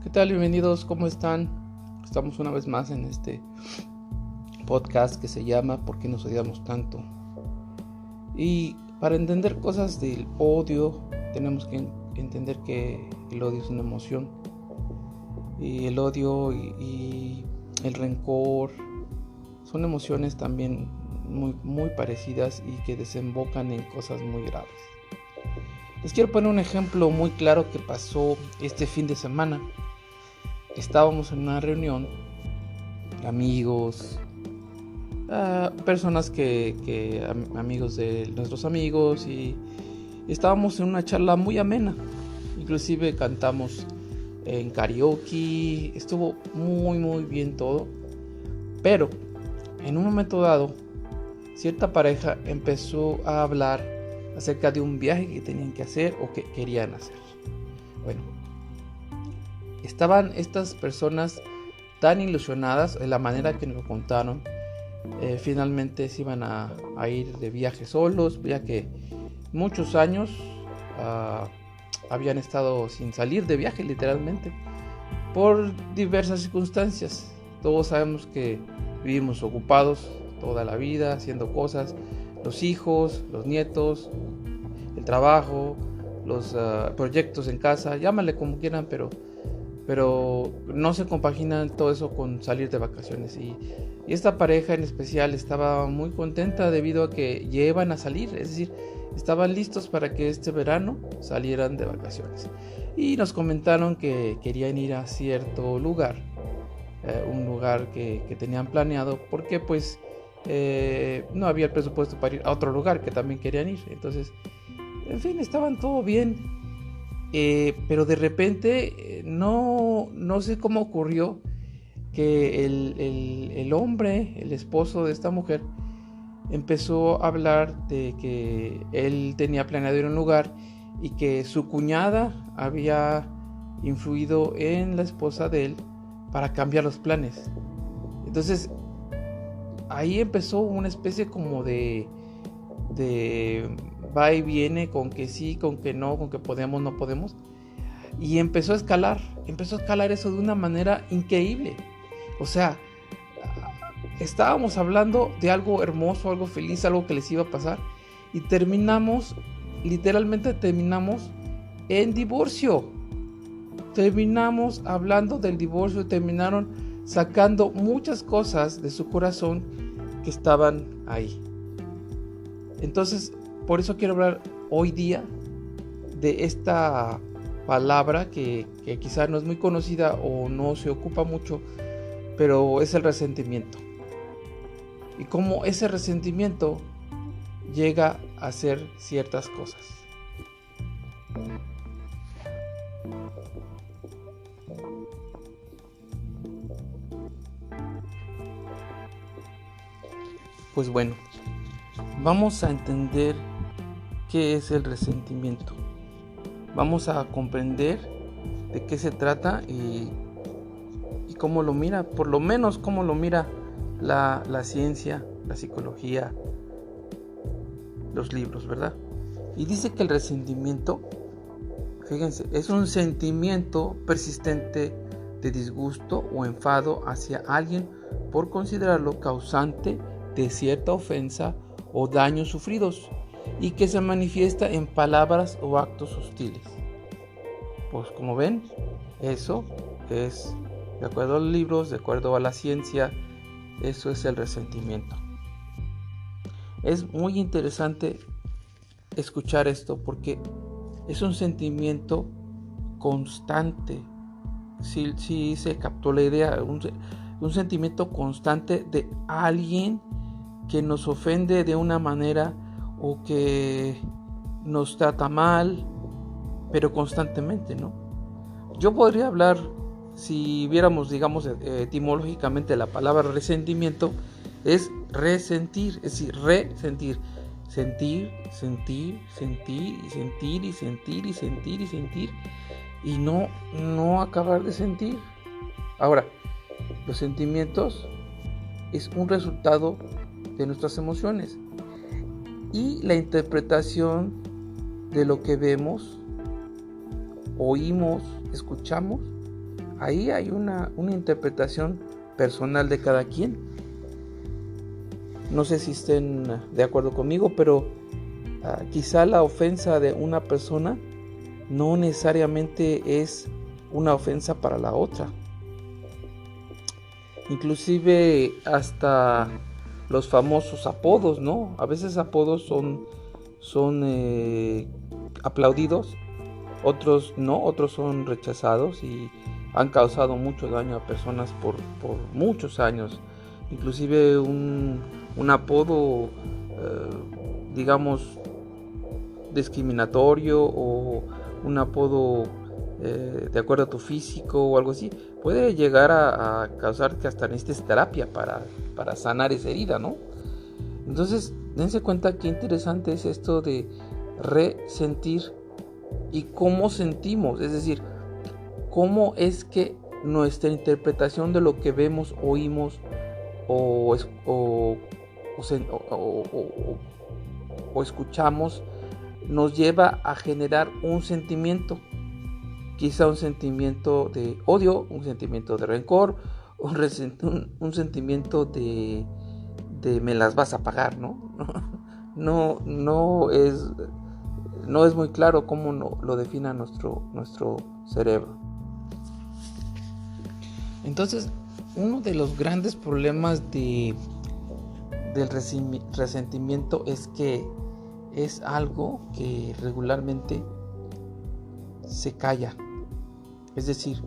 ¿Qué tal? Bienvenidos, ¿cómo están? Estamos una vez más en este podcast que se llama ¿Por qué nos odiamos tanto? Y para entender cosas del odio, tenemos que entender que el odio es una emoción. Y el odio y el rencor son emociones también muy parecidas y que desembocan en cosas muy graves. Les quiero poner un ejemplo muy claro que pasó este fin de semana. Estábamos en una reunión, amigos, personas amigos de nuestros amigos, y estábamos en una charla muy amena. Inclusive cantamos en karaoke, estuvo muy bien todo. Pero en un momento dado, cierta pareja empezó a hablar acerca de un viaje que tenían que hacer o que querían hacer. Bueno, estaban estas personas tan ilusionadas en la manera que nos lo contaron. Finalmente se iban a ir de viaje solos, ya que muchos años habían estado sin salir de viaje, literalmente, por diversas circunstancias. Todos sabemos que vivimos ocupados toda la vida haciendo cosas, los hijos, los nietos, el trabajo, los proyectos en casa, llámale como quieran, pero no se compagina todo eso con salir de vacaciones. Y esta pareja en especial estaba muy contenta debido a que ya iban a salir, es decir, estaban listos para que este verano salieran de vacaciones. Y nos comentaron que querían ir a cierto lugar, un lugar que tenían planeado, porque pues no había el presupuesto para ir a otro lugar que también querían ir. Entonces, en fin, estaban todo bien. Pero de repente no sé cómo ocurrió que el hombre, el esposo de esta mujer, empezó a hablar de que él tenía planeado ir a un lugar y que su cuñada había influido en la esposa de él para cambiar los planes. Entonces ahí empezó una especie como de va y viene, con que sí, con que no, con que podemos, no podemos, y empezó a escalar eso de una manera increíble. O sea, estábamos hablando de algo hermoso, algo feliz, algo que les iba a pasar, y literalmente terminamos en divorcio. Terminamos hablando del divorcio, terminaron sacando muchas cosas de su corazón que estaban ahí. Entonces, por eso quiero hablar hoy día de esta palabra que quizá no es muy conocida o no se ocupa mucho, pero es el resentimiento. Y cómo ese resentimiento llega a hacer ciertas cosas. Pues bueno, vamos a entender qué es el resentimiento. Vamos a comprender de qué se trata y cómo lo mira, por lo menos cómo lo mira la ciencia, la psicología, los libros, ¿verdad? Y dice que el resentimiento, fíjense, es un sentimiento persistente de disgusto o enfado hacia alguien por considerarlo causante de cierta ofensa o daños sufridos, y que se manifiesta en palabras o actos hostiles. Pues como ven, eso es, de acuerdo a los libros, de acuerdo a la ciencia, eso es el resentimiento. Es muy interesante escuchar esto porque es un sentimiento constante. Si se captó la idea, un sentimiento constante de alguien que nos ofende de una manera o que nos trata mal, pero constantemente, ¿no? Yo podría hablar, si viéramos, digamos, etimológicamente la palabra resentimiento, es resentir, es decir, resentir, sentir y no acabar de sentir. Ahora, los sentimientos es un resultado de nuestras emociones y la interpretación de lo que vemos, oímos, escuchamos ahí hay una interpretación personal de cada quien. No sé si estén de acuerdo conmigo, pero quizá la ofensa de una persona no necesariamente es una ofensa para la otra. Inclusive hasta los famosos apodos, ¿no? A veces apodos son aplaudidos, otros no, otros son rechazados y han causado mucho daño a personas por muchos años. Inclusive un apodo, digamos, discriminatorio, o un apodo de acuerdo a tu físico o algo así, puede llegar a causar que hasta necesites terapia para sanar esa herida, ¿no? Entonces, dense cuenta qué interesante es esto de resentir y cómo sentimos, es decir, cómo es que nuestra interpretación de lo que vemos, oímos o escuchamos nos lleva a generar un sentimiento, quizá un sentimiento de odio, un sentimiento de rencor, un sentimiento de me las vas a pagar, ¿no? No es muy claro cómo lo defina nuestro cerebro. Entonces, uno de los grandes problemas del resentimiento es que es algo que regularmente se calla. Es decir,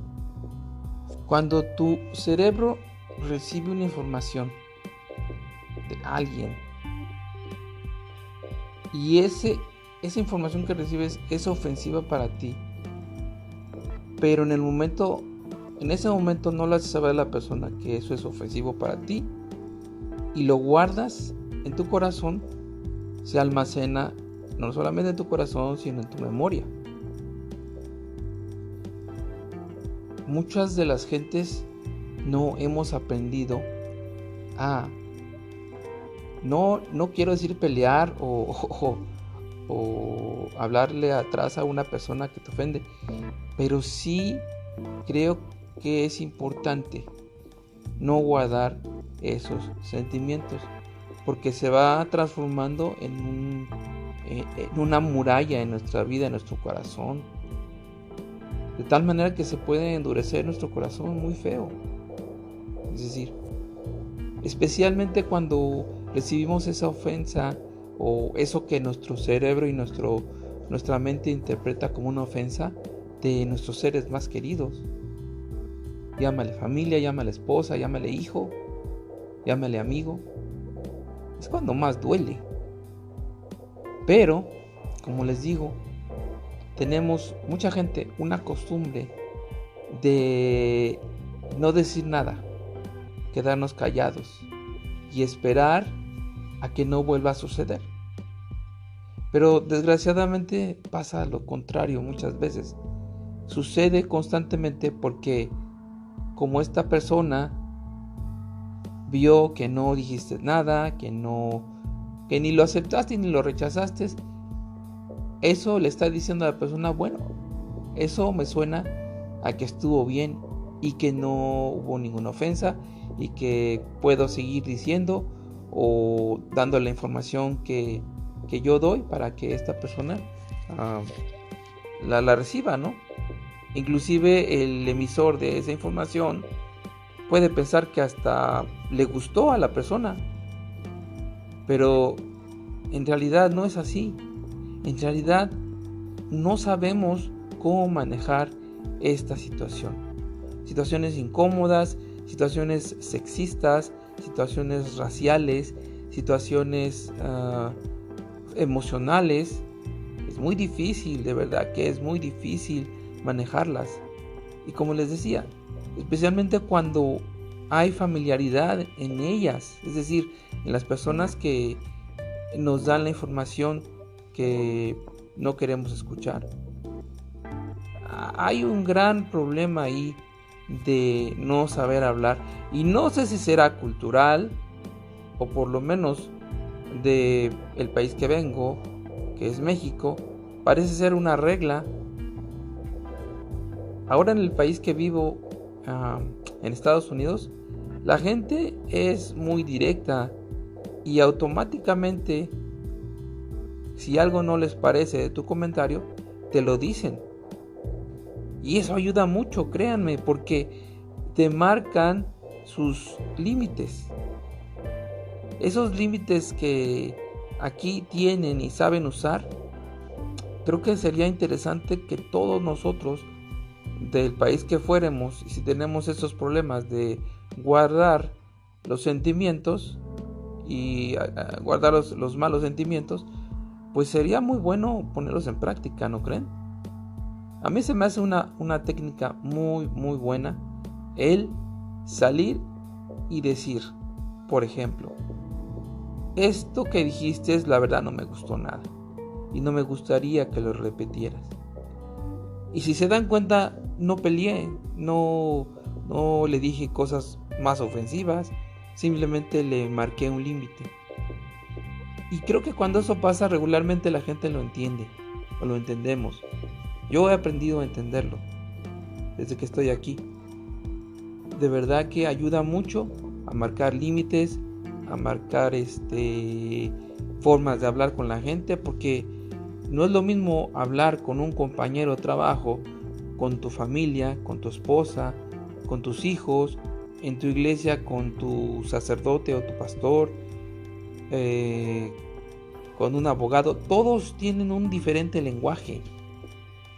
cuando tu cerebro recibe una información de alguien y esa información que recibes es ofensiva para ti, pero en ese momento no le haces saber a la persona que eso es ofensivo para ti y lo guardas en tu corazón, se almacena no solamente en tu corazón, sino en tu memoria. Muchas de las gentes no hemos aprendido a no quiero decir pelear o hablarle atrás a una persona que te ofende, pero sí creo que es importante no guardar esos sentimientos, porque se va transformando en una muralla en nuestra vida, en nuestro corazón, de tal manera que se puede endurecer nuestro corazón muy feo. Es decir, especialmente cuando recibimos esa ofensa o eso que nuestro cerebro y nuestra mente interpreta como una ofensa de nuestros seres más queridos. Llámale familia, llámale esposa, llámale hijo, llámale amigo. Es cuando más duele. Pero, como les digo, tenemos mucha gente una costumbre de no decir nada, quedarnos callados y esperar a que no vuelva a suceder. Pero desgraciadamente pasa lo contrario muchas veces. Sucede constantemente porque como esta persona vio que no dijiste nada, que ni lo aceptaste ni lo rechazaste, eso le está diciendo a la persona, bueno, eso me suena a que estuvo bien y que no hubo ninguna ofensa y que puedo seguir diciendo o dando la información que yo doy para que esta persona la reciba, ¿no? Inclusive el emisor de esa información puede pensar que hasta le gustó a la persona, pero en realidad no es así. En realidad no sabemos cómo manejar esta situación. Situaciones incómodas, situaciones sexistas, situaciones raciales, situaciones emocionales. Es muy difícil, de verdad que es muy difícil manejarlas. Y como les decía, especialmente cuando hay familiaridad en ellas, es decir, en las personas que nos dan la información que no queremos escuchar. Hay un gran problema ahí de no saber hablar, y no sé si será cultural o por lo menos de el país que vengo, que es México. Parece ser una regla. Ahora en el país que vivo en Estados Unidos, la gente es muy directa y automáticamente, si algo no les parece de tu comentario, te lo dicen. Y eso ayuda mucho, créanme, porque te marcan sus límites. Esos límites que aquí tienen y saben usar, creo que sería interesante que todos nosotros, del país que fuéramos, y si tenemos esos problemas de guardar los sentimientos y guardar los malos sentimientos, pues sería muy bueno ponerlos en práctica, ¿no creen? A mí se me hace una técnica muy muy buena el salir y decir, por ejemplo, esto que dijiste la verdad no me gustó nada y no me gustaría que lo repitieras. Y si se dan cuenta, no peleé, no le dije cosas más ofensivas, simplemente le marqué un límite. Y creo que cuando eso pasa regularmente la gente lo entiende o lo entendemos. Yo he aprendido a entenderlo desde que estoy aquí. De verdad que ayuda mucho a marcar límites, a marcar formas de hablar con la gente, porque no es lo mismo hablar con un compañero de trabajo, con tu familia, con tu esposa, con tus hijos, en tu iglesia, con tu sacerdote o tu pastor, con un abogado. Todos tienen un diferente lenguaje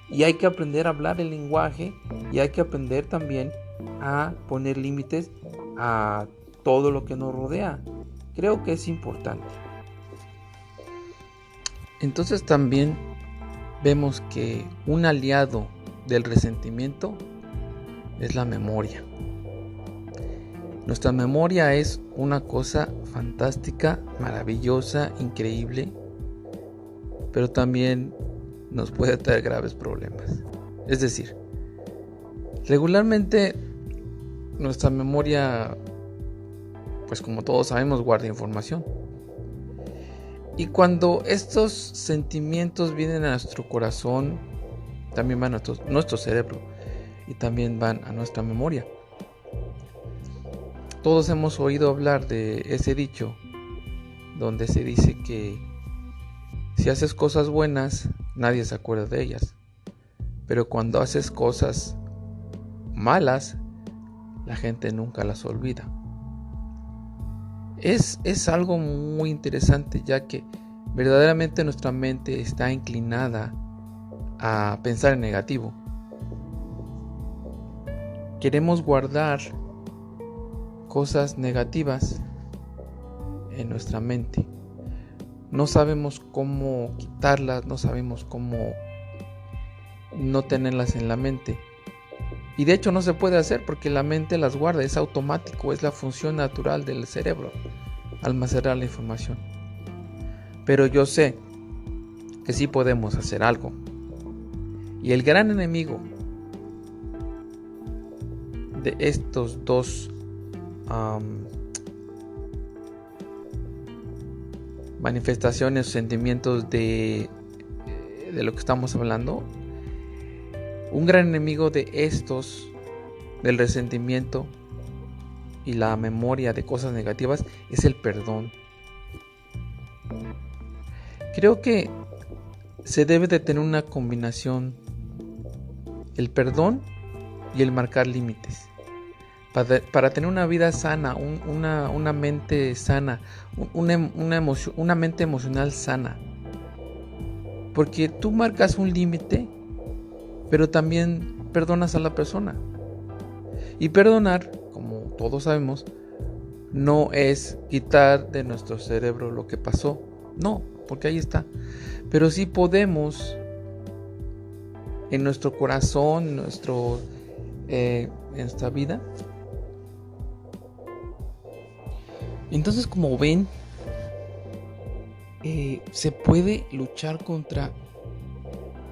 y hay que aprender a hablar el lenguaje y hay que aprender también a poner límites a todo lo que nos rodea. Creo que es importante. Entonces también vemos que un aliado del resentimiento es la memoria. Nuestra memoria es una cosa fantástica, maravillosa, increíble, pero también nos puede traer graves problemas. Es decir, regularmente nuestra memoria, pues como todos sabemos, guarda información. Y cuando estos sentimientos vienen a nuestro corazón, también van a nuestro cerebro y también van a nuestra memoria. Todos hemos oído hablar de ese dicho donde se dice que si haces cosas buenas, nadie se acuerda de ellas. Pero cuando haces cosas malas, la gente nunca las olvida. Es algo muy interesante, ya que verdaderamente nuestra mente está inclinada a pensar en negativo. Queremos guardar cosas negativas en nuestra mente. No sabemos cómo quitarlas, no sabemos cómo no tenerlas en la mente. Y de hecho no se puede hacer porque la mente las guarda, es automático, es la función natural del cerebro, almacenar la información. Pero yo sé que sí podemos hacer algo. Y el gran enemigo de estos dos manifestaciones, sentimientos de lo que estamos hablando, un gran enemigo de estos, del resentimiento y la memoria de cosas negativas, es el perdón. Creo que se debe de tener una combinación, el perdón y el marcar límites, para tener una vida sana, una mente sana, una mente emocional sana. Porque tú marcas un límite, pero también perdonas a la persona. Y perdonar, como todos sabemos, no es quitar de nuestro cerebro lo que pasó. No, porque ahí está. Pero sí podemos, en nuestro corazón, en nuestra vida. Entonces, como ven, se puede luchar contra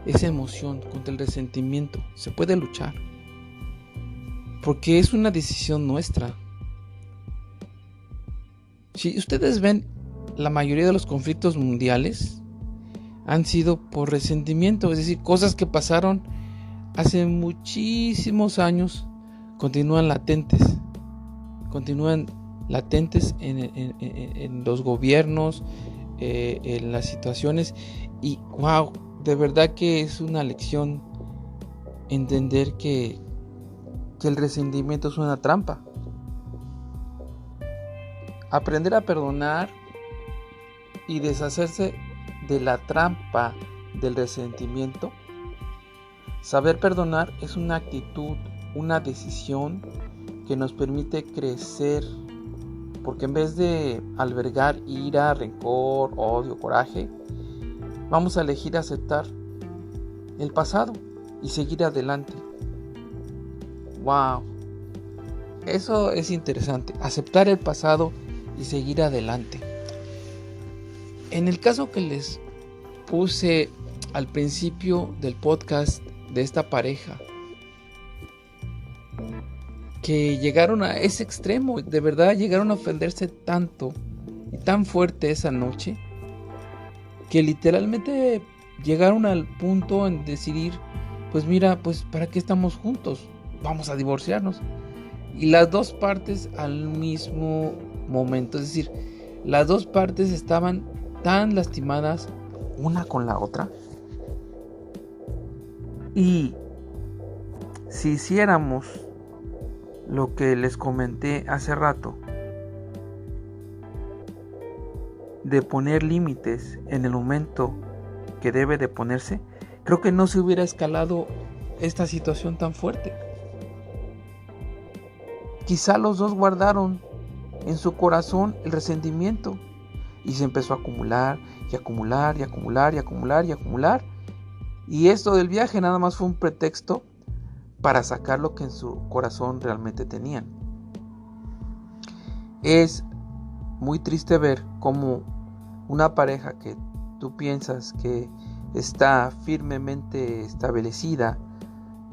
esa emoción, contra el resentimiento. Se puede luchar, porque es una decisión nuestra. Si ustedes ven, la mayoría de los conflictos mundiales han sido por resentimiento, es decir, cosas que pasaron hace muchísimos años, continúan latentes en los gobiernos, en las situaciones. Y wow, de verdad que es una lección entender que el resentimiento es una trampa. Aprender a perdonar y deshacerse de la trampa del resentimiento. Saber perdonar es una actitud, una decisión que nos permite crecer, porque en vez de albergar ira, rencor, odio, coraje, vamos a elegir aceptar el pasado y seguir adelante. Wow, eso es interesante, aceptar el pasado y seguir adelante. En el caso que les puse al principio del podcast de esta pareja, que llegaron a ese extremo, de verdad llegaron a ofenderse tanto y tan fuerte esa noche, que literalmente llegaron al punto en decidir, pues mira, pues ¿para qué estamos juntos? Vamos a divorciarnos. Y las dos partes al mismo momento, es decir, las dos partes estaban tan lastimadas una con la otra. Y si hiciéramos lo que les comenté hace rato, de poner límites en el momento que debe de ponerse, creo que no se hubiera escalado esta situación tan fuerte. Quizá los dos guardaron en su corazón el resentimiento y se empezó a acumular y acumular y acumular y acumular y acumular. Y esto del viaje nada más fue un pretexto para sacar lo que en su corazón realmente tenían. Es muy triste ver cómo una pareja que tú piensas que está firmemente establecida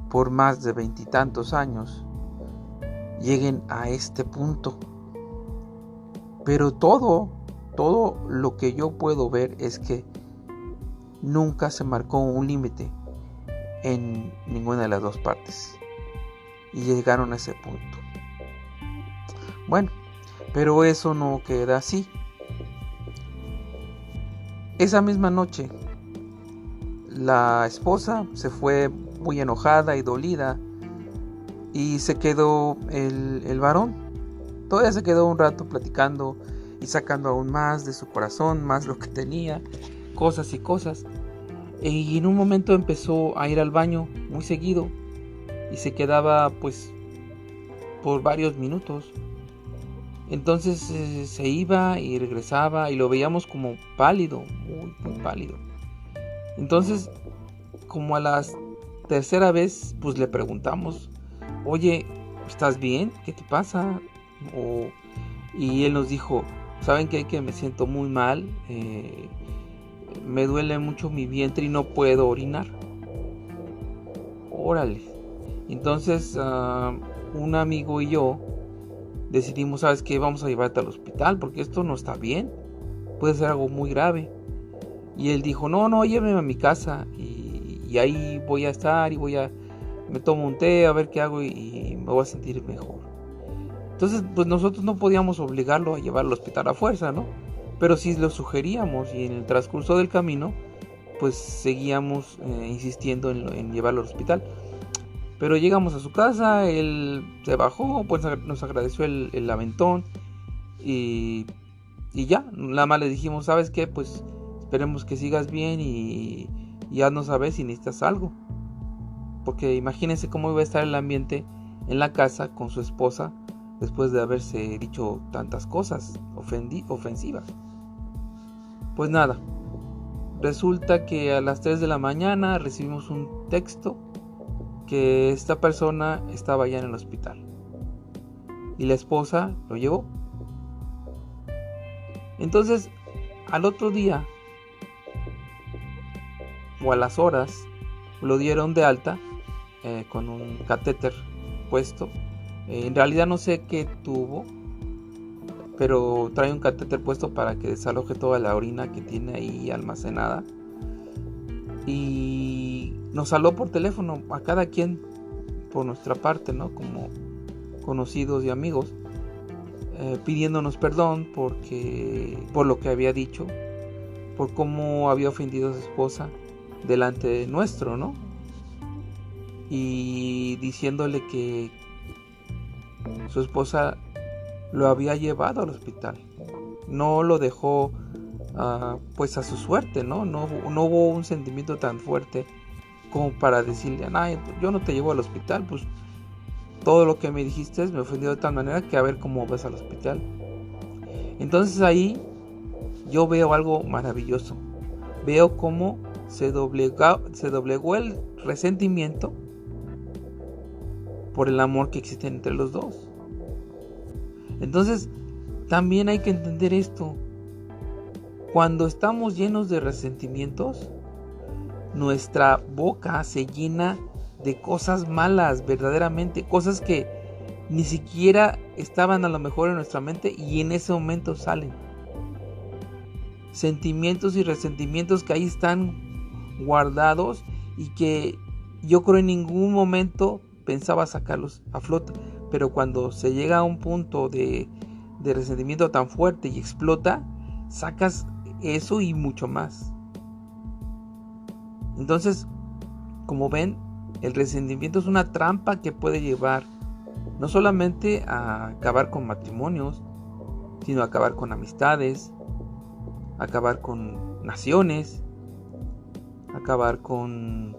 por más de 20 y tantos años lleguen a este punto. Pero todo lo que yo puedo ver es que nunca se marcó un límite en ninguna de las dos partes y llegaron a ese punto. Bueno, pero eso no queda así. Esa misma noche la esposa se fue muy enojada y dolida y se quedó el varón. Todavía se quedó un rato platicando y sacando aún más de su corazón, más lo que tenía, cosas y cosas. Y en un momento empezó a ir al baño muy seguido y se quedaba pues por varios minutos. Entonces se iba y regresaba y lo veíamos como pálido, muy pálido. Entonces, como a la tercera vez, pues le preguntamos, oye, ¿estás bien? ¿Qué te pasa? Y él nos dijo, ¿saben qué? Que me siento muy mal, me duele mucho mi vientre y no puedo orinar. Órale. Entonces un amigo y yo decidimos, ¿sabes qué? Vamos a llevarte al hospital porque esto no está bien, puede ser algo muy grave. Y él dijo, no, lléveme a mi casa y ahí voy a estar y me tomo un té a ver qué hago y me voy a sentir mejor. Entonces pues nosotros no podíamos obligarlo a llevarlo al hospital a fuerza, ¿no? Pero sí lo sugeríamos y en el transcurso del camino pues seguíamos insistiendo en llevarlo al hospital. Pero llegamos a su casa, él se bajó, pues nos agradeció el aventón y ya, nada más le dijimos, ¿sabes qué? Pues esperemos que sigas bien y ya no sabes si necesitas algo. Porque imagínense cómo iba a estar el ambiente en la casa con su esposa después de haberse dicho tantas cosas ofensivas. Pues nada, resulta que a las 3 de la mañana recibimos un texto que esta persona estaba ya en el hospital y la esposa lo llevó. Entonces al otro día o a las horas lo dieron de alta con un catéter puesto. En realidad no sé qué tuvo, pero trae un catéter puesto para que desaloje toda la orina que tiene ahí almacenada. Y nos habló por teléfono a cada quien por nuestra parte, ¿no? Como conocidos y amigos, pidiéndonos perdón por lo que había dicho, por cómo había ofendido a su esposa delante nuestro, ¿no? Y diciéndole que su esposa lo había llevado al hospital, no lo dejó pues a su suerte, ¿no? No hubo un sentimiento tan fuerte como para decirle, yo no te llevo al hospital, pues todo lo que me dijiste me ofendió de tal manera que a ver cómo vas al hospital. Entonces ahí yo veo algo maravilloso. Veo cómo se doblegó el resentimiento por el amor que existe entre los dos. Entonces también hay que entender esto. Cuando estamos llenos de resentimientos, nuestra boca se llena de cosas malas, verdaderamente, cosas que ni siquiera estaban a lo mejor en nuestra mente y en ese momento salen. Sentimientos y resentimientos que ahí están guardados y que yo creo en ningún momento pensaba sacarlos a flote, pero cuando se llega a un punto de resentimiento tan fuerte y explota, sacas eso y mucho más. Entonces, como ven, el resentimiento es una trampa que puede llevar no solamente a acabar con matrimonios, sino a acabar con amistades, a acabar con naciones, a acabar con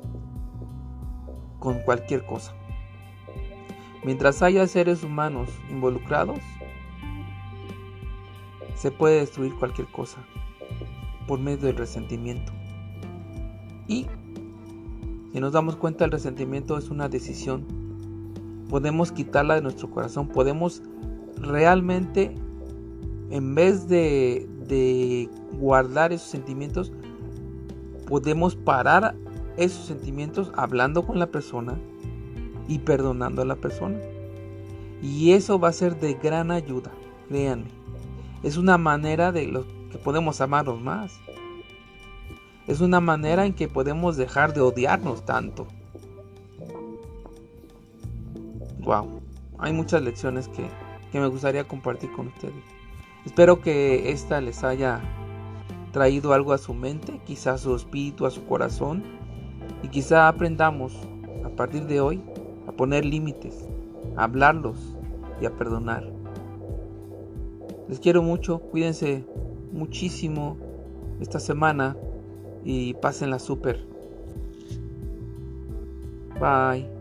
cualquier cosa. Mientras haya seres humanos involucrados, se puede destruir cualquier cosa por medio del resentimiento. Y si nos damos cuenta, el resentimiento es una decisión. Podemos quitarla de nuestro corazón. Podemos realmente, en vez de guardar esos sentimientos, podemos parar esos sentimientos hablando con la persona y perdonando a la persona. Y eso va a ser de gran ayuda, créanme. Es una manera de lo que podemos amarnos más. Es una manera en que podemos dejar de odiarnos tanto. Wow, hay muchas lecciones que me gustaría compartir con ustedes. Espero que esta les haya traído algo a su mente, quizá a su espíritu, a su corazón, y quizá aprendamos a partir de hoy a poner límites, a hablarlos y a perdonar. Les quiero mucho, cuídense muchísimo esta semana y pásenla súper. Bye.